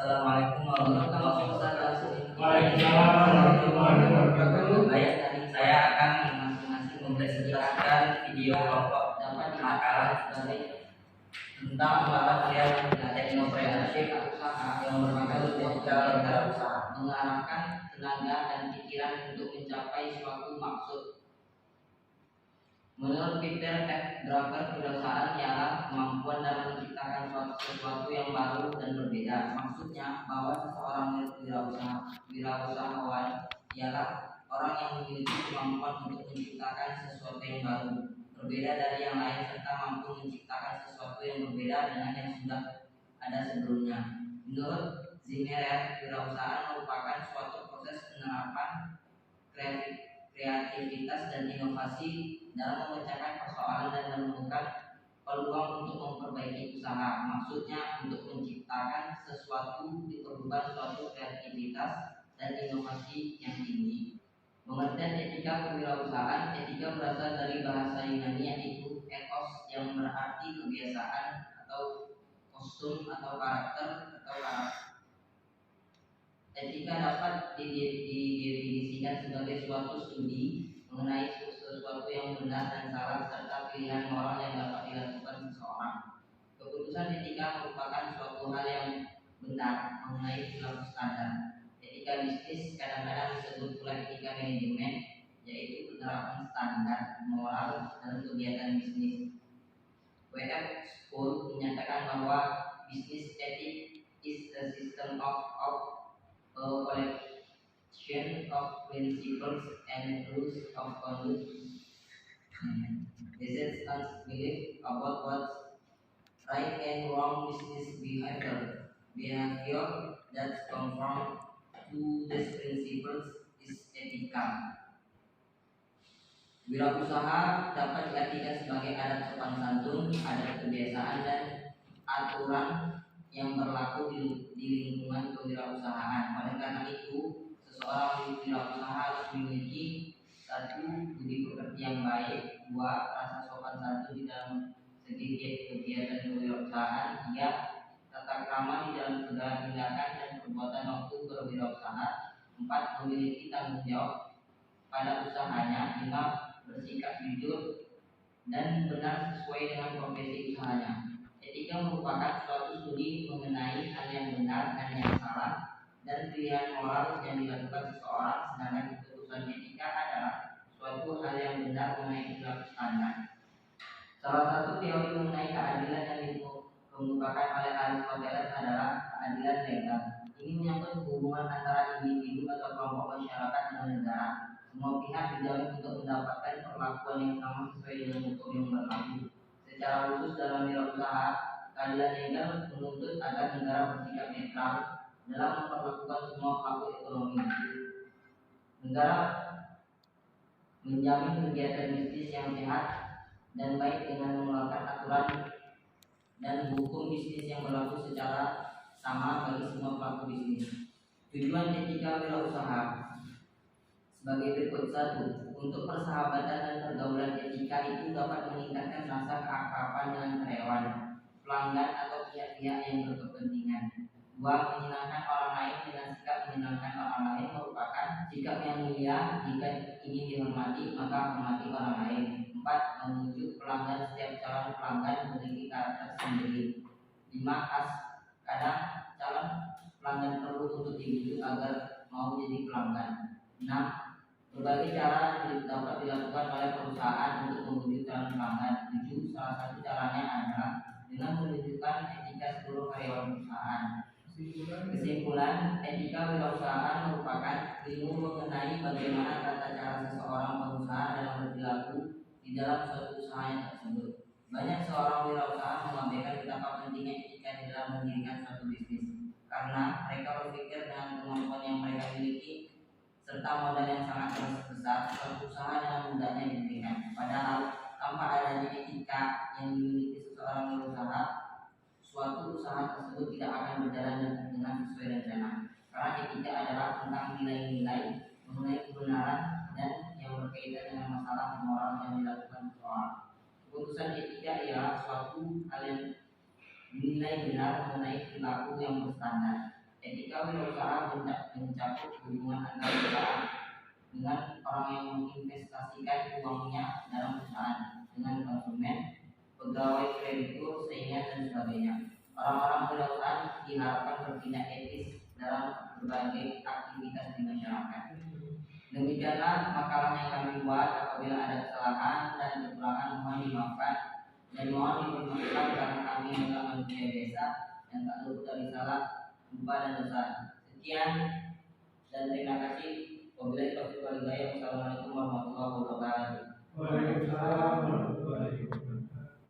Assalamualaikum warahmatullahi wabarakatuh. Waalaikumsalam warahmatullahi wabarakatuh. Baik, saya akan masing-masing mempresentasikan video kelompok dapat makalah tentang pelatihan teknopreneurship yang bermakna cara usaha mengarahkan tenaga dan pikiran untuk mencapai suatu maksud. Menurut Peter F. Drucker, kewirausahaan ialah kemampuan dalam menciptakan sesuatu yang baru dan berbeda. Maksudnya bahwa seseorang wirausahawan ialah orang yang memiliki kemampuan untuk menciptakan sesuatu yang baru, berbeda dari yang lain, serta mampu menciptakan sesuatu yang berbeda dengan yang sudah ada sebelumnya. Menurut Zimmer, kewirausahaan merupakan suatu proses penerapan kreativitas dan inovasi dalam memecahkan persoalan dan menemukan peluang untuk memperbaiki usaha. Maksudnya, untuk menciptakan sesuatu diperlukan suatu kreativitas dan inovasi yang tinggi. Pengertian etika kewirausahaan. Etika berasal dari bahasa Yunani yaitu ethos yang berarti kebiasaan atau kostum atau karakter. Etika dapat didefinisikan sebagai suatu studi mengenai sesuatu yang benar dan salah serta pilihan moral yang dapat dilakukan seseorang. Keputusan etika merupakan suatu hal yang benar mengenai perilaku standar. Etika bisnis kadang-kadang disebut pula etika manajemen, yaitu penerapan standar moral dalam kegiatan bisnis. W.F. Sproul menyatakan bahwa business ethics is a system of a collection of principles and rules of conduct. This is belief about what's right and wrong business behavior that conform to these principles is ethical. Wirausaha dapat diartikan sebagai adat sopan santun, adat kebiasaan dan aturan yang berlaku di lingkungan kewirausahaan. Oleh karena itu, seseorang wirausaha harus memiliki satu, budi pekerti yang baik, dua, rasa sopan santun di dalam segi kegiatan kewirausahaan, tiga, tata krama di dalam segala tindakan dan perbuatan waktu berwirausaha, empat, memiliki tanggung jawab pada usahanya, lima, bersikap jujur dan benar sesuai dengan profesi usahanya. Etika merupakan suatu studi mengenai hal yang benar dan yang salah dan pilihan moral yang dilakukan seseorang, sedangkan keputusan etika adalah suatu hal yang benar mengenai perilaku standar. Salah satu teori mengenai keadilan yang dikemukakan oleh Aristoteles adalah keadilan legal. Ini menyangkut hubungan antara individu atau kelompok masyarakat dengan negara. Semua pihak dijamin untuk mendapatkan perlakuan yang sama sesuai dengan hukum yang berlaku. Secara khusus dalam wirausaha, keadilan legal menuntut agar negara bersikap netral dalam memperlakukan semua pelaku ekonomi. Negara menjamin kegiatan bisnis yang sehat dan baik dengan mengeluarkan aturan dan hukum bisnis yang berlaku secara sama bagi semua pelaku bisnis. Tujuan etika wirausaha sebagai berikut. Satu, untuk persahabatan dan pergaulan etika itu dapat meningkatkan rasa keakraban dengan karyawan, pelanggan atau pihak-pihak yang berkepentingan. Dua, menyenangkan orang lain dengan sikap menyenangkan orang lain merupakan sikap yang mulia. Jika ingin dihormati, maka hormati orang lain. Empat, membujuk pelanggan. Setiap calon pelanggan memiliki karakter sendiri. Lima, kadang calon pelanggan perlu untuk dibujuk agar mau jadi pelanggan. Enam, berbagai cara dapat dilakukan oleh perusahaan untuk membujuk calon pelanggan. 7. Salah satu caranya adalah dengan menunjukkan etika seluruh karyawan perusahaan. Kesimpulan, etika wirausahaan merupakan ilmu mengenai bagaimana tata cara seseorang pengusaha dalam berperilaku di dalam suatu usahanya tersebut. Banyak seorang wirausaha mengabaikan betapa pentingnya etika di dalam mendirikan suatu bisnis karena mereka berpikir dengan kemampuan yang mereka miliki serta modal yang sangat besar, suatu usaha dengan mudahnya didirikan. Padahal tanpa adanya etika yang dimiliki seseorang berusaha, suatu usaha tersebut tidak akan berjalan dengan sesuai rencana. Karena etika adalah tentang nilai-nilai mengenai kebenaran dan yang berkaitan dengan masalah moral yang dilakukan seseorang. Keputusan etika ialah suatu hal yang dinilai benar mengenai perilaku yang berstandar. Etika wirausaha mencakup hubungan antara perusahaan dengan orang yang menginvestasikan uangnya dalam perusahaan, dengan konsumen, pegawai kreditur, saingan dan sebagainya. Orang-orang wirausaha diharapkan bertindak etis dalam berbagai aktivitas di masyarakat. Demikianlah makalah yang kami buat. Apabila ada kesalahan dan kekurangan mohon dimaafkan dan mohon dipermaafkan karena kami adalah manusia biasa yang tak luput dari salah, lupa dan dosa. Sekian dan terima kasih. Wabillahi taufiq wal hidayah. Wassalamualaikum warahmatullahi wabarakatuh. Waalaikumsalam warahmatullahi wabarakatuh.